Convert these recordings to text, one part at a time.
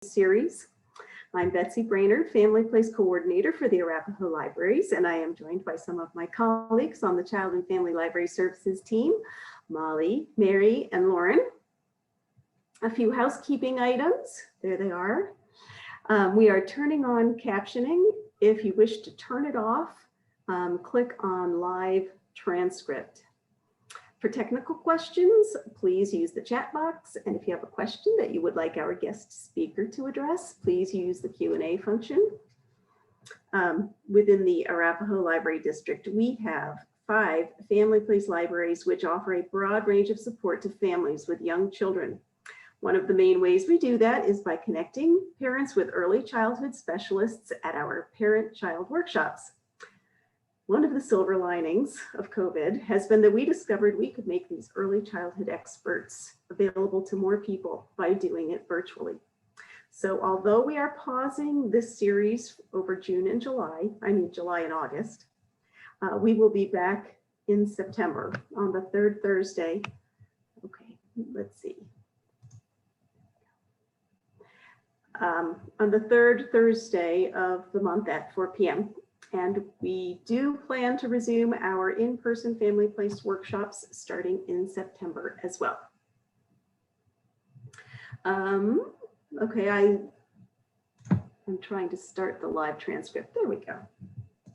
series. I'm Betsy Brainerd, Family Place Coordinator for the Arapahoe Libraries, and I am joined by some of my colleagues on the Child and Family Library Services team, Molly, Mary, and Lauren. A few housekeeping items. There they are. We are turning on captioning. If you wish to turn it off, click on live transcript. For technical questions, please use the chat box. And if you have a question that you would like our guest speaker to address, please use the Q&A function. Within the Arapahoe Library District, we have 5 Family Place libraries which offer a broad range of support to families with young children. One of the main ways we do that is by connecting parents with early childhood specialists at our parent-child workshops. One of the silver linings of COVID has been that we discovered we could make these early childhood experts available to more people by doing it virtually. So although we are pausing this series over June and July and August, we will be back in September on the 3rd Thursday. Okay, let's see. On the 3rd Thursday of the month at 4 p.m. And we do plan to resume our in-person Family Place workshops starting in September as well. Okay, I'm trying to start the live transcript. There we go.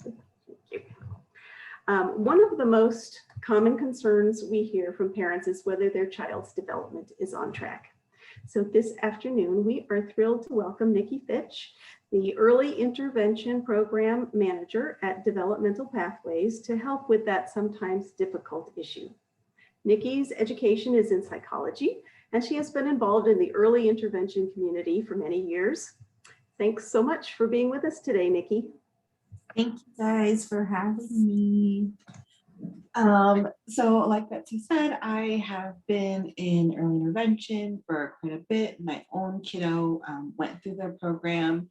Thank you. One of the most common concerns we hear from parents is whether their child's development is on track. So this afternoon, we are thrilled to welcome Nikki Fitch, the Early Intervention Program Manager at Developmental Pathways, to help with that sometimes difficult issue. Nikki's education is in psychology, and she has been involved in the early intervention community for many years. Thanks so much for being with us today, Nikki. Thank you guys for having me. So like Betsy said, I have been in early intervention for quite a bit. My own kiddo went through the program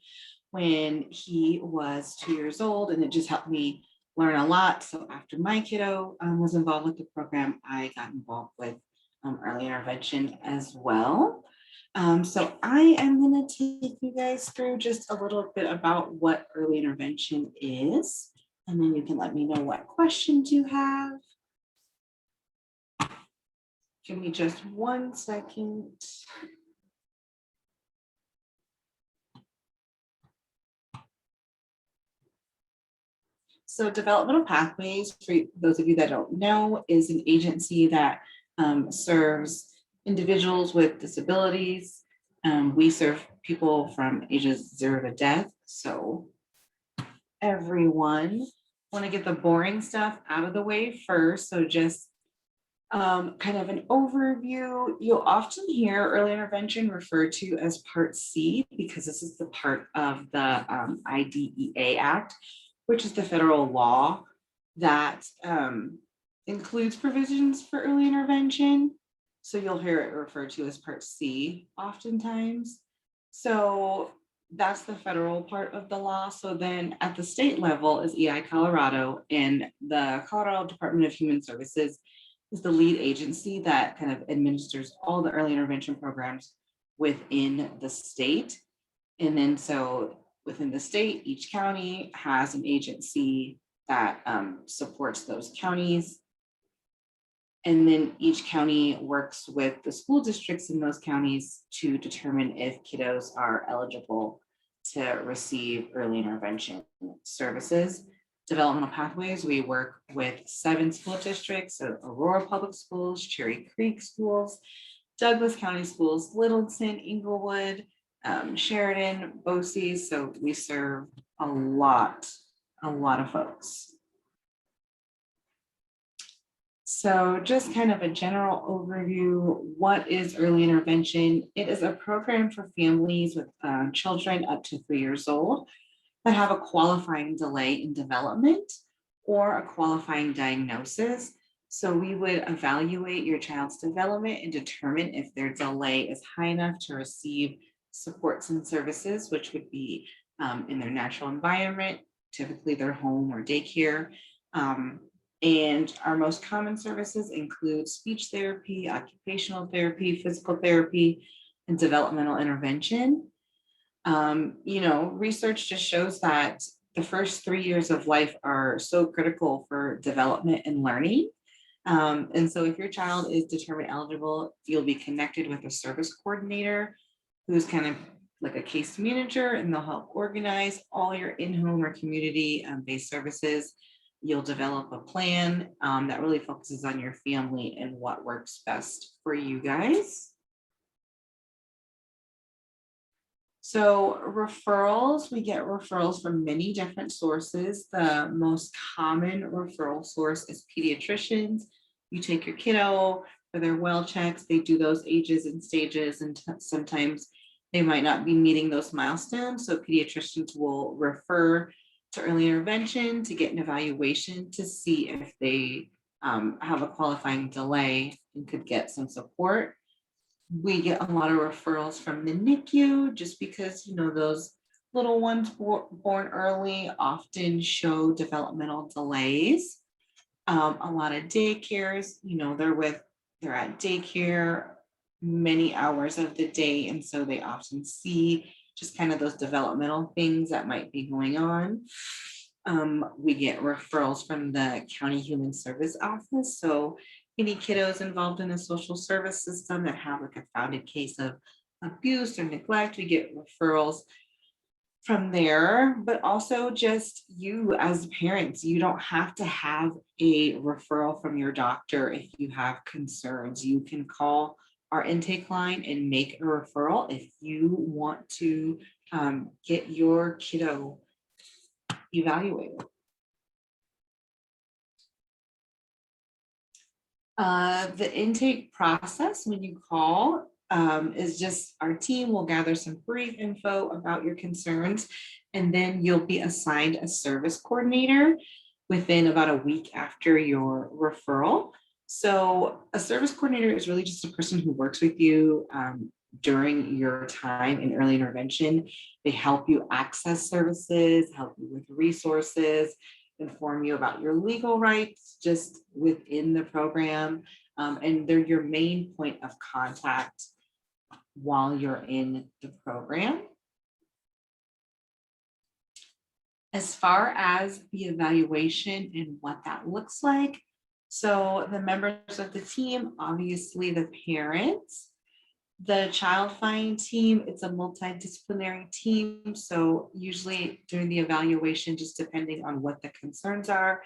when he was 2 years old, and it just helped me learn a lot. So after my kiddo was involved with the program, I got involved with early intervention as well. So I am going to take you guys through just a little bit about what early intervention is. And then you can let me know what questions you have. Give me just 1 second. So Developmental Pathways, for those of you that don't know, is an agency that serves individuals with disabilities. We serve people from ages 0 to death. So everyone, want to get the boring stuff out of the way first. So just kind of an overview. You'll often hear early intervention referred to as Part C because this is the part of the IDEA Act, which is the federal law that includes provisions for early intervention. So you'll hear it referred to as Part C oftentimes. So that's the federal part of the law. So then at the state level is EI Colorado, and the Colorado Department of Human Services is the lead agency that kind of administers all the early intervention programs within the state. And then so within the state, each county has an agency that supports those counties. And then each county works with the school districts in those counties to determine if kiddos are eligible to receive early intervention services. Developmental Pathways, we work with 7 school districts, so Aurora Public Schools, Cherry Creek Schools, Douglas County Schools, Littleton, Inglewood, Sheridan, Boise. So we serve a lot of folks. So just kind of a general overview, what is early intervention? It is a program for families with children up to 3 years old that have a qualifying delay in development or a qualifying diagnosis. So we would evaluate your child's development and determine if their delay is high enough to receive supports and services, which would be in their natural environment, typically their home or daycare. And our most common services include speech therapy, occupational therapy, physical therapy, and developmental intervention. Research just shows that the first 3 years of life are so critical for development and learning. And so if your child is determined eligible, you'll be connected with a service coordinator who's kind of like a case manager, and they'll help organize all your in-home or community-based services. You'll develop a plan that really focuses on your family and what works best for you guys. So referrals, we get referrals from many different sources. The most common referral source is pediatricians. You take your kiddo for their well checks. They do those ages and stages, and sometimes they might not be meeting those milestones. So pediatricians will refer to early intervention to get an evaluation to see if they have a qualifying delay and could get some support. We get a lot of referrals from the NICU just because, those little ones born early often show developmental delays. A lot of daycares, they're at daycare many hours of the day. And so they often see just kind of those developmental things that might be going on. We get referrals from the county human service office. So any kiddos involved in the social service system that have like a founded case of abuse or neglect, we get referrals from there. But also just you as parents, you don't have to have a referral from your doctor if you have concerns. You can call our intake line and make a referral if you want to get your kiddo evaluated. The intake process when you call is just our team will gather some brief info about your concerns, and then you'll be assigned a service coordinator within about a week after your referral. So a service coordinator is really just a person who works with you during your time in early intervention. They help you access services, help you with resources, inform you about your legal rights just within the program. And they're your main point of contact while you're in the program. As far as the evaluation and what that looks like, so the members of the team, obviously the parents, the child find team, it's a multidisciplinary team. So usually during the evaluation, just depending on what the concerns are,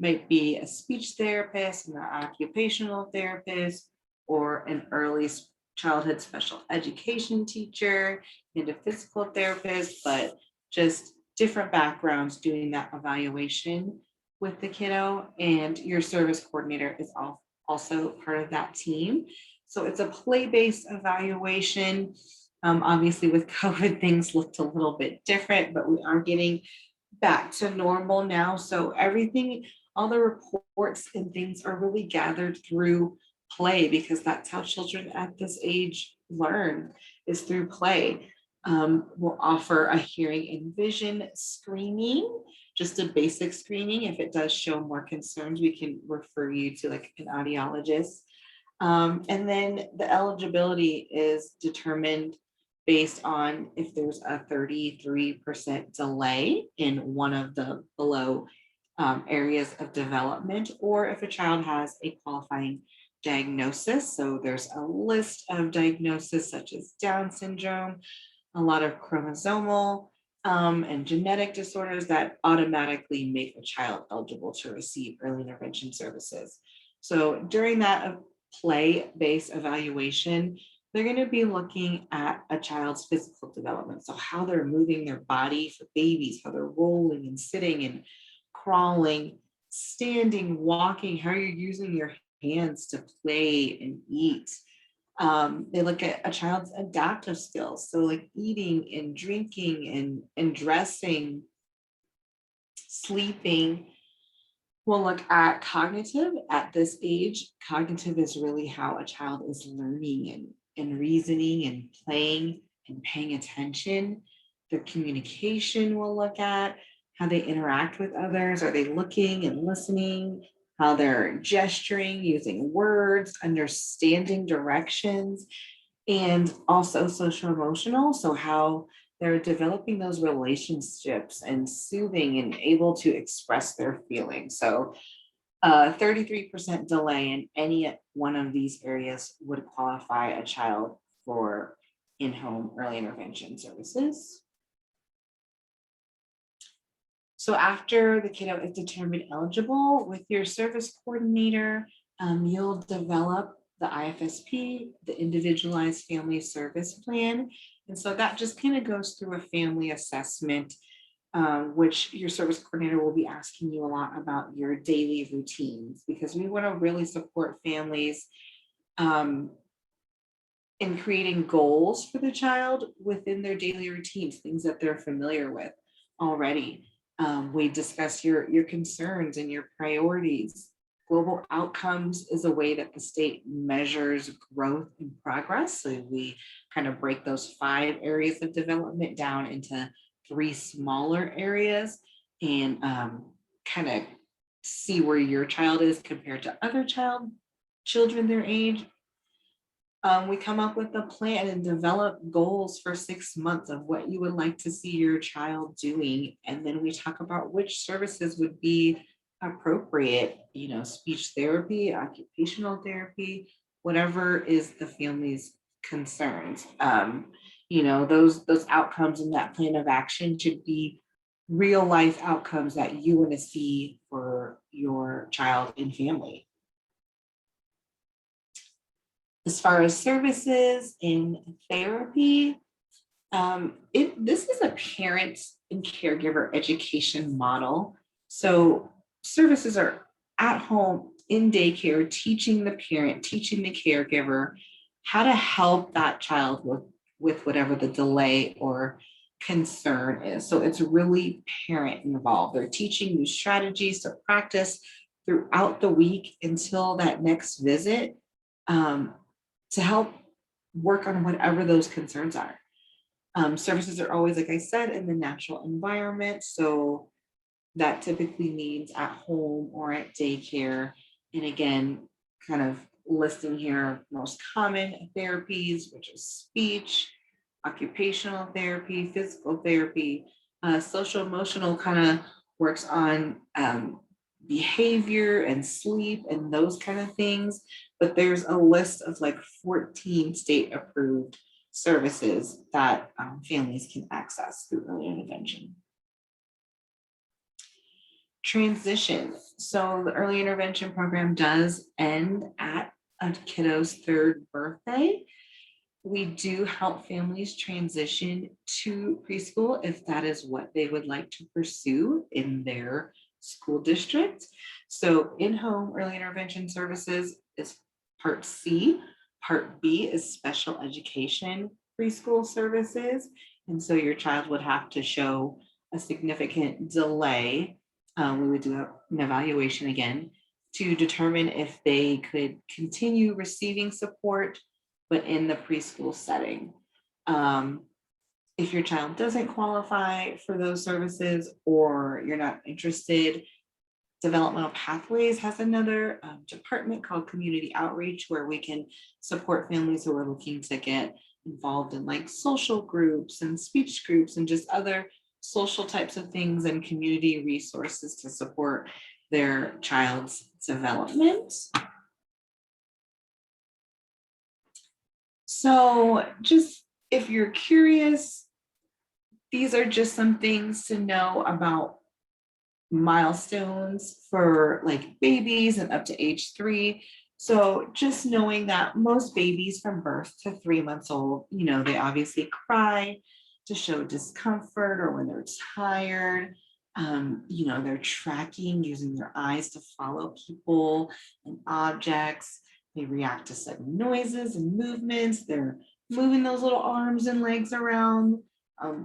might be a speech therapist, an occupational therapist, or an early childhood special education teacher and a physical therapist, but just different backgrounds doing that evaluation with the kiddo. And your service coordinator is also part of that team. So it's a play-based evaluation. Obviously with COVID, things looked a little bit different, but we are getting back to normal now. So everything, all the reports and things are really gathered through play, because that's how children at this age learn, is through play. We'll offer a hearing and vision screening, just a basic screening. If it does show more concerns, we can refer you to like an audiologist. And then the eligibility is determined based on if there's a 33% delay in one of the below areas of development, or if a child has a qualifying diagnosis. So there's a list of diagnoses such as Down syndrome, a lot of chromosomal and genetic disorders that automatically make a child eligible to receive early intervention services. So during that play-based evaluation, they're going to be looking at a child's physical development. So how they're moving their body for babies, how they're rolling and sitting and crawling, standing, walking, how you're using your hands to play and eat. They look at a child's adaptive skills. So like eating and drinking and dressing, sleeping. We'll look at cognitive at this age. Cognitive is really how a child is learning and reasoning and playing and paying attention. Their communication we'll look at, how they interact with others. Are they looking and listening? How they're gesturing, using words, understanding directions, and also social emotional. So how they're developing those relationships and soothing and able to express their feelings. So 33% delay in any one of these areas would qualify a child for in-home early intervention services. So after the kiddo is determined eligible with your service coordinator, you'll develop the IFSP, the Individualized Family Service Plan. And so that just kind of goes through a family assessment, which your service coordinator will be asking you a lot about your daily routines, because we want to really support families in creating goals for the child within their daily routines, things that they're familiar with already. We discuss your concerns and your priorities. Global outcomes is a way that the state measures growth and progress. So we kind of break those 5 areas of development down into 3 smaller areas and kind of see where your child is compared to other children their age. We come up with a plan and develop goals for 6 months of what you would like to see your child doing. And then we talk about which services would be appropriate, speech therapy, occupational therapy, whatever is the family's concerns. Those outcomes in that plan of action should be real life outcomes that you want to see for your child and family. As far as services in therapy, this is a parent and caregiver education model. So services are at home, in daycare, teaching the parent, teaching the caregiver how to help that child with whatever the delay or concern is. So it's really parent involved. They're teaching you strategies to practice throughout the week until that next visit, to help work on whatever those concerns are. Services are always, like I said, in the natural environment. So that typically means at home or at daycare. And again, kind of listing here most common therapies, which is speech, occupational therapy, physical therapy, social emotional kind of works on behavior and sleep and those kind of things. But there's a list of like 14 state approved services that families can access through early intervention. Transition. So the early intervention program does end at a kiddo's 3rd birthday. We do help families transition to preschool if that is what they would like to pursue in their school district. So in-home early intervention services is Part C. Part B is special education preschool services. And so your child would have to show a significant delay. We would do an evaluation again to determine if they could continue receiving support, but in the preschool setting. If your child doesn't qualify for those services or you're not interested, Developmental Pathways has another department called Community Outreach, where we can support families who are looking to get involved in like social groups and speech groups and just other social types of things and community resources to support their child's development. So just if you're curious, these are just some things to know about milestones for like babies and up to age 3. So just knowing that most babies from birth to 3 months old, they obviously cry to show discomfort or when they're tired. They're tracking using their eyes to follow people and objects. They react to sudden noises and movements. They're moving those little arms and legs around,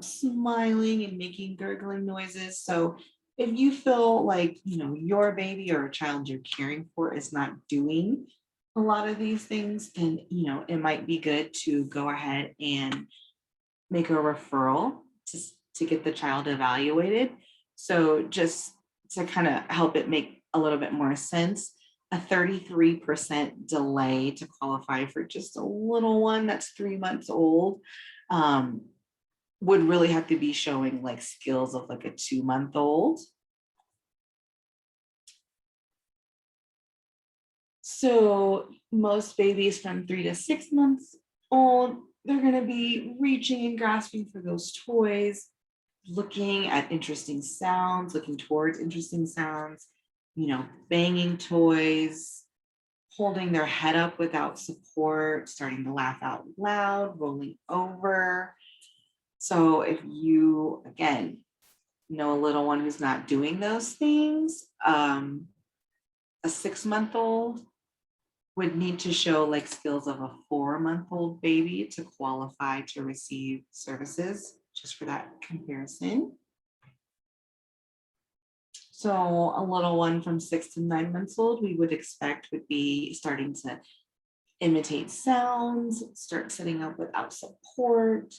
smiling and making gurgling noises. So if you feel like, your baby or a child you're caring for is not doing a lot of these things, then, it might be good to go ahead and make a referral to get the child evaluated. So just to kind of help it make a little bit more sense, a 33% delay to qualify for just a little one that's 3 months old would really have to be showing like skills of like a 2-month-old. So most babies from 3 to 6 months old, they're going to be reaching and grasping for those toys, looking at interesting sounds, looking towards interesting sounds, banging toys, holding their head up without support, starting to laugh out loud, rolling over. So if you, again, know a little one who's not doing those things, a 6-month-old would need to show like skills of a 4-month-old baby to qualify to receive services, just for that comparison. So a little one from 6 to 9 months old, we would expect would be starting to imitate sounds, start sitting up without support,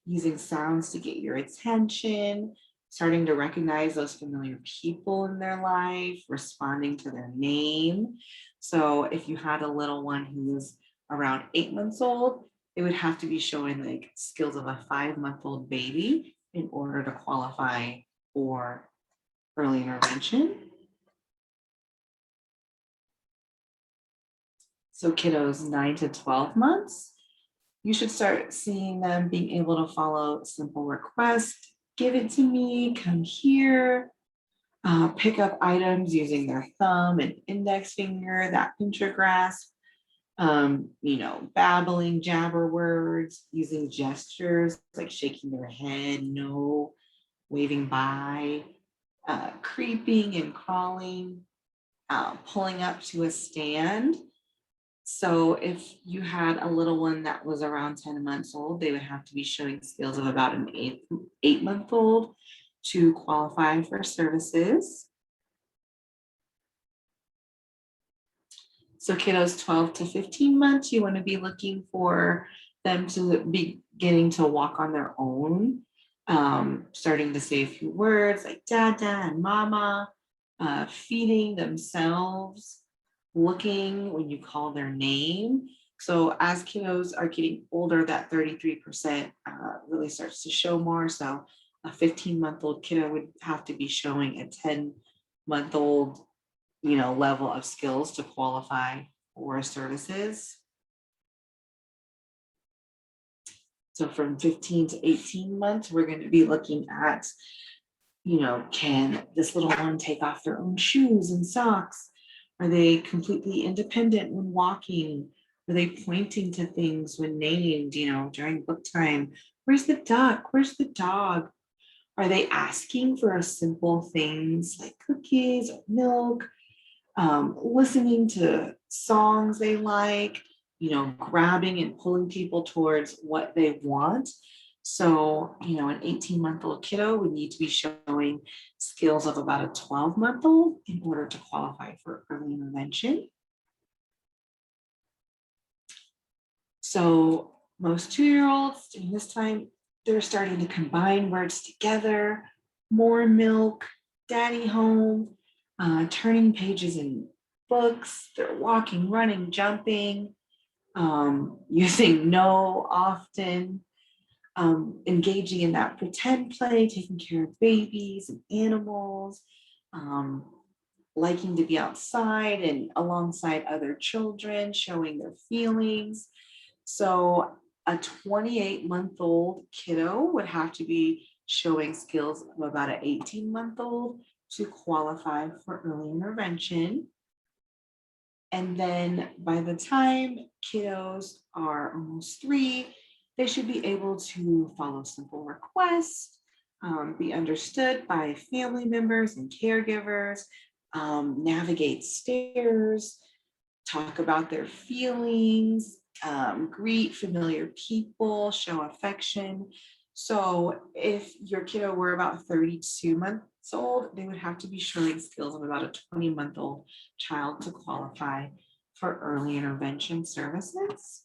using sounds to get your attention, starting to recognize those familiar people in their life, responding to their name. So if you had a little one who was around 8 months old, they would have to be showing like skills of a 5-month-old baby in order to qualify for early intervention. So kiddos 9 to 12 months, you should start seeing them being able to follow simple requests. Give it to me, come here, pick up items using their thumb and index finger, that pincher grasp, babbling jabber words, using gestures like shaking their head, no, waving by, creeping and crawling, pulling up to a stand. So if you had a little one that was around 10 months old, they would have to be showing skills of about an 8-month-old to qualify for services. So kiddos 12 to 15 months, you want to be looking for them to be beginning to walk on their own, starting to say a few words like dada and mama, feeding themselves, looking when you call their name. So as kiddos are getting older, that 33% really starts to show more. So a 15-month-old kiddo would have to be showing a 10-month-old, level of skills to qualify for services. So from 15 to 18 months, we're going to be looking at, can this little one take off their own shoes and socks? Are they completely independent when walking? Are they pointing to things when named, during book time? Where's the duck? Where's the dog? Are they asking for simple things like cookies or milk? Listening to songs they like, grabbing and pulling people towards what they want. So, an 18-month-old kiddo would need to be showing skills of about a 12-month-old in order to qualify for early intervention. So most 2-year-olds during this time, they're starting to combine words together, more milk, daddy home, turning pages in books, they're walking, running, jumping, using no often, engaging in that pretend play, taking care of babies and animals, liking to be outside and alongside other children, showing their feelings. So a 28-month-old kiddo would have to be showing skills of about an 18-month-old to qualify for early intervention. And then by the time kiddos are almost 3, they should be able to follow simple requests, be understood by family members and caregivers, navigate stairs, talk about their feelings, greet familiar people, show affection. So if your kiddo were about 32 months old, they would have to be showing skills of about a 20-month-old child to qualify for early intervention services.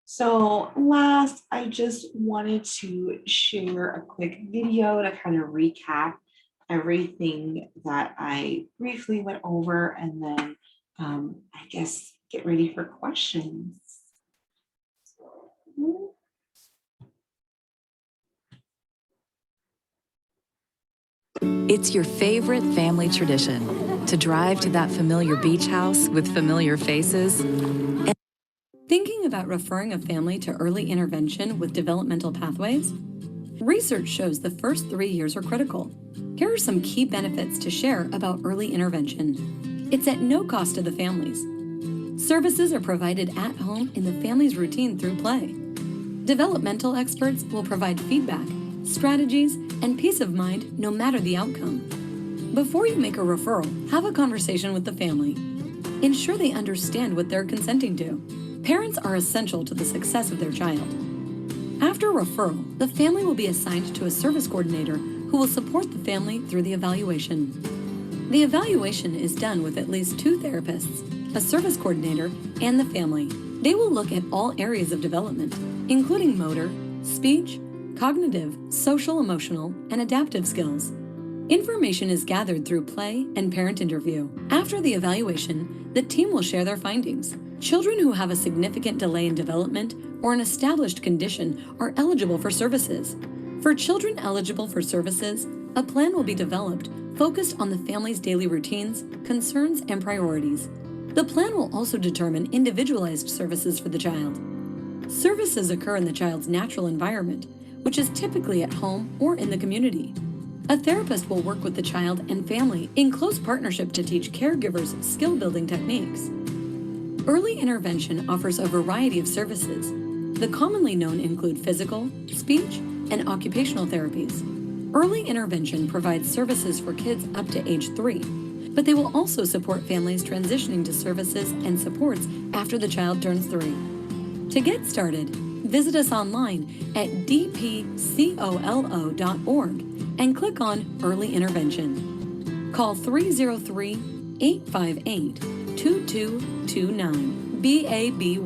So last, I just wanted to share a quick video to kind of recap everything that I briefly went over, and then I guess get ready for questions. It's your favorite family tradition to drive to that familiar beach house with familiar faces. Thinking about referring a family to early intervention with developmental pathways? Research shows the first 3 years are critical. Here are some key benefits to share about early intervention. It's at no cost to the families. Services are provided at home in the family's routine through play. Developmental experts will provide feedback, strategies, and peace of mind no matter the outcome. Before you make a referral, have a conversation with the family. Ensure they understand what they're consenting to. Parents are essential to the success of their child. After referral, the family will be assigned to a service coordinator who will support the family through the evaluation. The evaluation is done with at least 2 therapists, a service coordinator, and the family. They will look at all areas of development, including motor, speech, cognitive, social, emotional, and adaptive skills. Information is gathered through play and parent interview. After the evaluation, the team will share their findings. Children who have a significant delay in development or an established condition are eligible for services. For children eligible for services, a plan will be developed focused on the family's daily routines, concerns, and priorities. The plan will also determine individualized services for the child. Services occur in the child's natural environment, which is typically at home or in the community. A therapist will work with the child and family in close partnership to teach caregivers skill-building techniques. Early intervention offers a variety of services. The commonly known include physical, speech, and occupational therapies. Early intervention provides services for kids up to age 3, but they will also support families transitioning to services and supports after the child turns 3. To get started, visit us online at dpcolo.org and click on Early Intervention. Call 303-858-2229 BABY.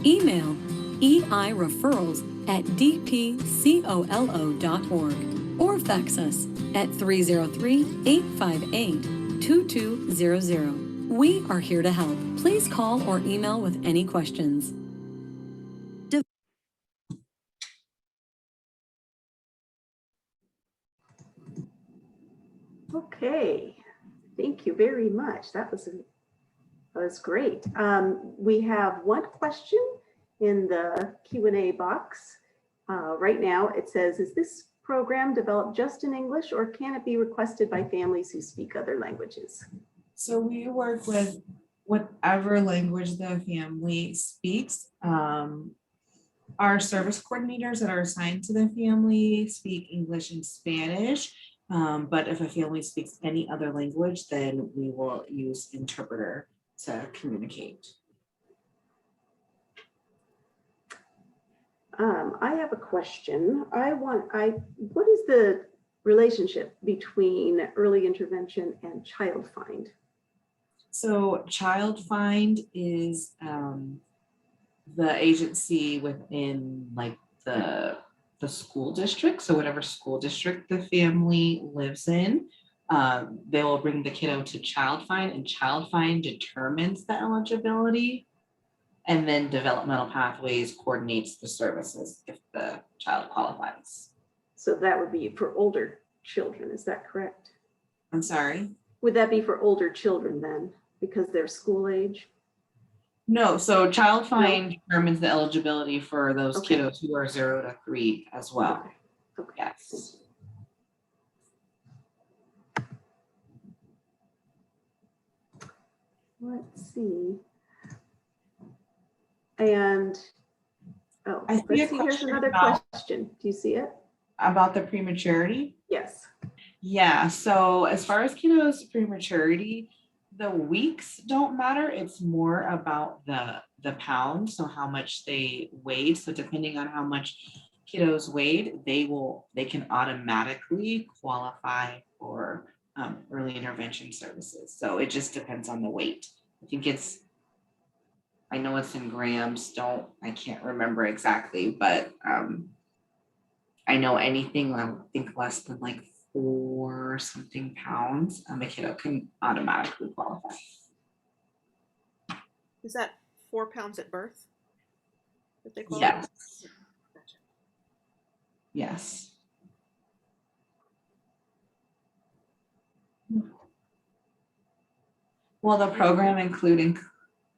Email eireferrals@dpcolo.org or fax us at 303-858-2200. We are here to help. Please call or email with any questions. Okay, thank you very much. That was great. We have one question in the Q&A box. Right now it says, is this program developed just in English or can it be requested by families who speak other languages? So we work with whatever language the family speaks. Our service coordinators that are assigned to the family speak English and Spanish. But if a family speaks any other language, then we will use interpreter to communicate. I have a question. What is the relationship between early intervention and child find? So child find is the agency within like the school district. So whatever school district the family lives in, they will bring the kiddo to child find, and child find determines the eligibility. And then developmental pathways coordinates the services if the child qualifies. So that would be for older children, is that correct? I'm sorry? Would that be for older children then, because they're school age? No, so child find determines the eligibility for those Okay. kiddos who are 0 to 3 as well. Okay. Yes. Let's see. And I see a here's another question. Do you see it? About the prematurity? Yes. Yeah, so as far as kiddos prematurity, the weeks don't matter. It's more about the pounds, so how much they weighed. So depending on how much kiddos weighed, they can automatically qualify for early intervention services. So it just depends on the weight. I know it's in grams. I can't remember exactly, but I know anything I think less than like 4 something pounds, a kiddo can automatically qualify. Is that 4 pounds at birth that they qualify? Yes. Gotcha. Yes. Will the program include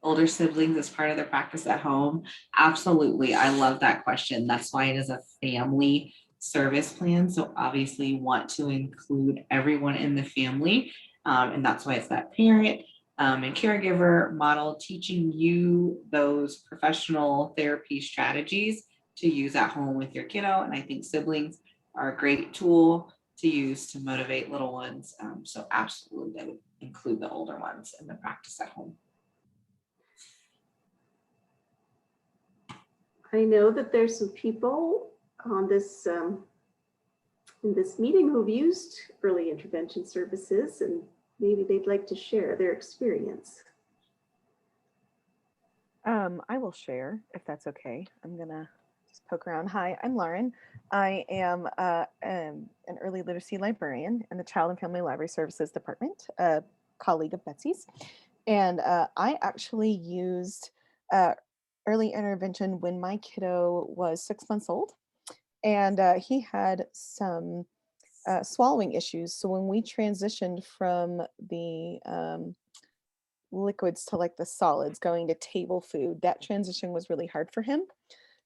older siblings as part of their practice at home? Absolutely. I love that question. That's why it is a family service plan. So obviously you want to include everyone in the family. And that's why it's that parent and caregiver model, teaching you those professional therapy strategies to use at home with your kiddo. And I think siblings are a great tool to use to motivate little ones. So absolutely, that would include the older ones in the practice at home. I know that there's some people on this in this meeting who've used early intervention services, and maybe they'd like to share their experience. I will share if that's okay. I'm gonna just poke around. Hi, I'm Lauren. I am an early literacy librarian in the Child and Family Library Services Department, a colleague of Betsy's. And I actually used early intervention when my kiddo was 6 months old. And he had some swallowing issues. So when we transitioned from the liquids to like the solids, going to table food, that transition was really hard for him.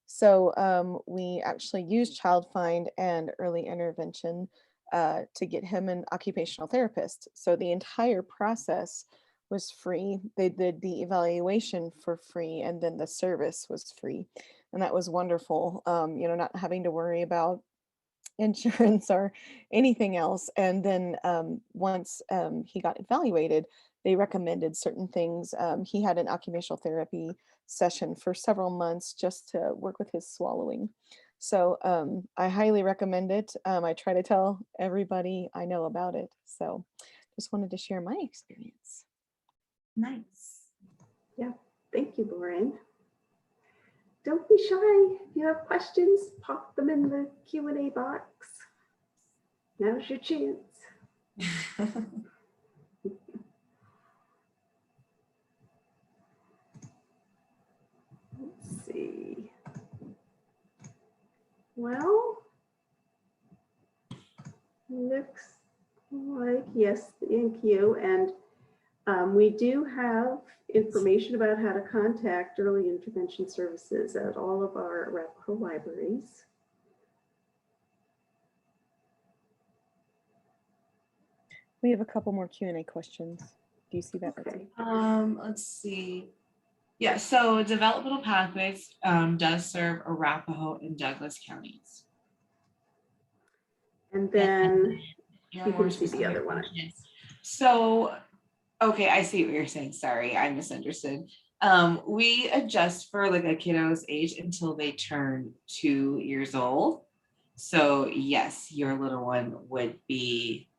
So we actually used Child Find and early intervention to get him an occupational therapist. So the entire process was free. They did the evaluation for free, and then the service was free. And that was wonderful, not having to worry about insurance or anything else. And then once he got evaluated, they recommended certain things. He had an occupational therapy session for several months just to work with his swallowing. So I highly recommend it. I try to tell everybody I know about it. So just wanted to share my experience. Nice. Yeah, thank you, Lauren. Don't be shy. If you have questions, pop them in the Q&A box. Now's your chance. Let's see. Well, looks like, yes, thank you. And we do have information about how to contact early intervention services at all of our Arapahoe libraries. We have a couple more Q&A questions. Do you see that? Okay. Let's see. Yeah, so Developmental Pathways does serve Arapahoe and Douglas counties. And then You're you more can see the specific other one. questions. So, okay, I see what you're saying. Sorry, I misunderstood. We adjust for like a kiddo's age until they turn 2 years old. So yes, your little one would be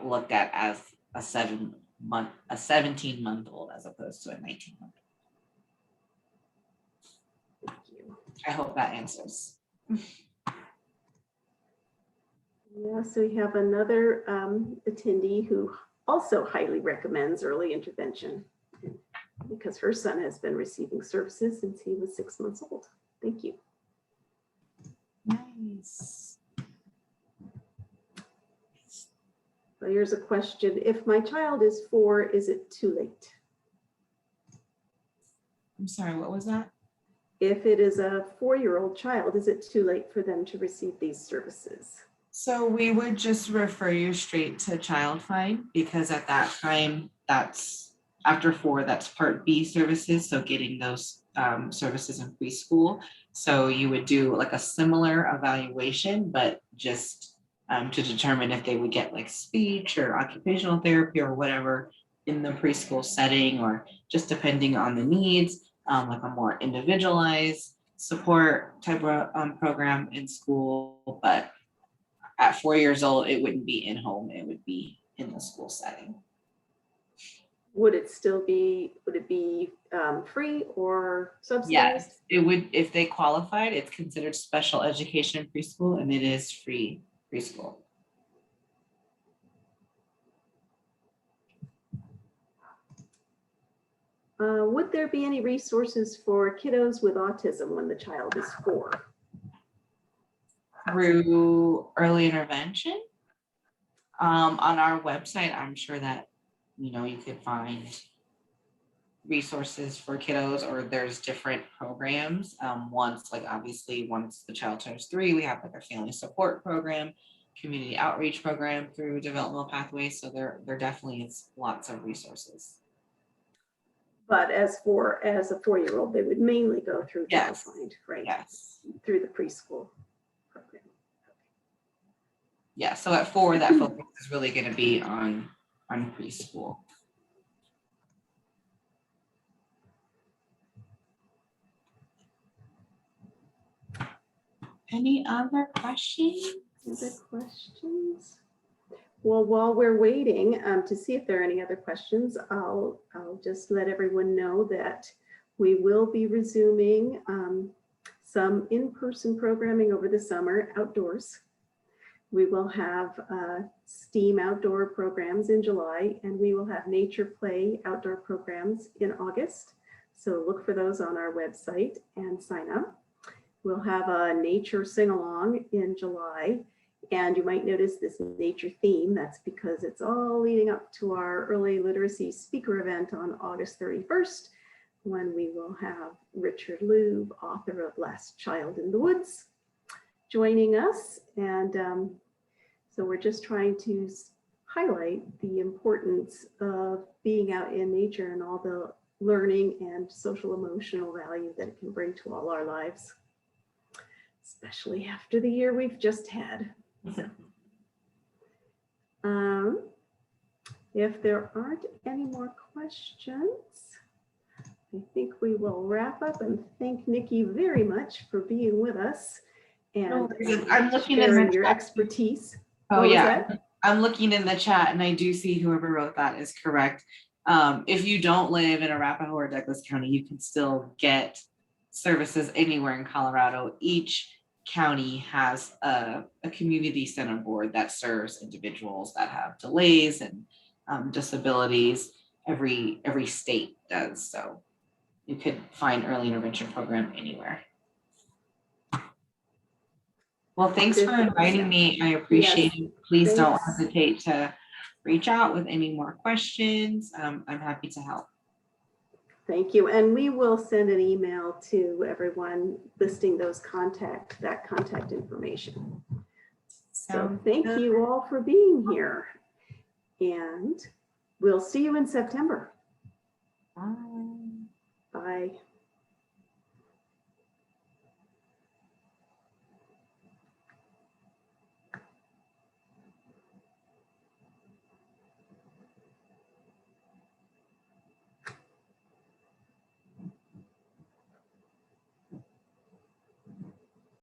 looked at as a 17-month-old as opposed to a 19-month. Thank you. I hope that answers. Yeah, so we have another attendee who also highly recommends early intervention because her son has been receiving services since he was 6 months old. Thank you. Nice. So here's a question. If my child is 4, is it too late? I'm sorry, what was that? If it is a 4-year-old child, is it too late for them to receive these services? So we would just refer you straight to Child Find because at that time, that's after 4, that's Part B services. So getting those services in preschool. So you would do like a similar evaluation, but just to determine if they would get like speech or occupational therapy or whatever in the preschool setting, or just depending on the needs, like a more individualized support type of program in school. But at 4 years old, it wouldn't be in home, it would be in the school setting. Would it still be, would it be free or subsidized? Yes, it would. If they qualified, it's considered special education preschool, and it is free preschool. Would there be any resources for kiddos with autism when the child is 4? Through early intervention on our website, I'm sure that you know, you could find resources for kiddos, or there's different programs. Once the child turns 3, we have like a family support program, community outreach program through Developmental Pathways. So there definitely is lots of resources. But as a 4-year-old, they would mainly go through Yes. Find, right? Yes. Through the preschool program. Yeah. So at 4, that focus is really going to be on preschool. Any other questions? Other questions? Well, while we're waiting to see if there are any other questions, I'll just let everyone know that we will be resuming some in-person programming over the summer outdoors. We will have STEAM outdoor programs in July, and we will have nature play outdoor programs in August. So look for those on our website and sign up. We'll have a nature sing-along in July, and you might notice this nature theme. That's because it's all leading up to our early literacy speaker event on August 31st, when we will have Richard Lube, author of Last Child in the Woods, joining us. And so we're just trying to highlight the importance of being out in nature and all the learning and social emotional value that it can bring to all our lives, especially after the year we've just had. If there aren't any more questions, I think we will wrap up and thank Nikki very much for being with us and I'm looking sharing at your expertise. Oh, What was yeah. that? I'm looking in the chat and I do see whoever wrote that is correct. If you don't live in Arapahoe or Douglas County, you can still get services anywhere in Colorado. Each county has a community center board that serves individuals that have delays and disabilities. Every state does. So you could find early intervention program anywhere. Well, thanks for inviting me. I appreciate it. Please don't hesitate to reach out with any more questions. I'm happy to help. Thank you. And we will send an email to everyone listing that contact information. So thank you all for being here. And we'll see you in September. Bye. Bye.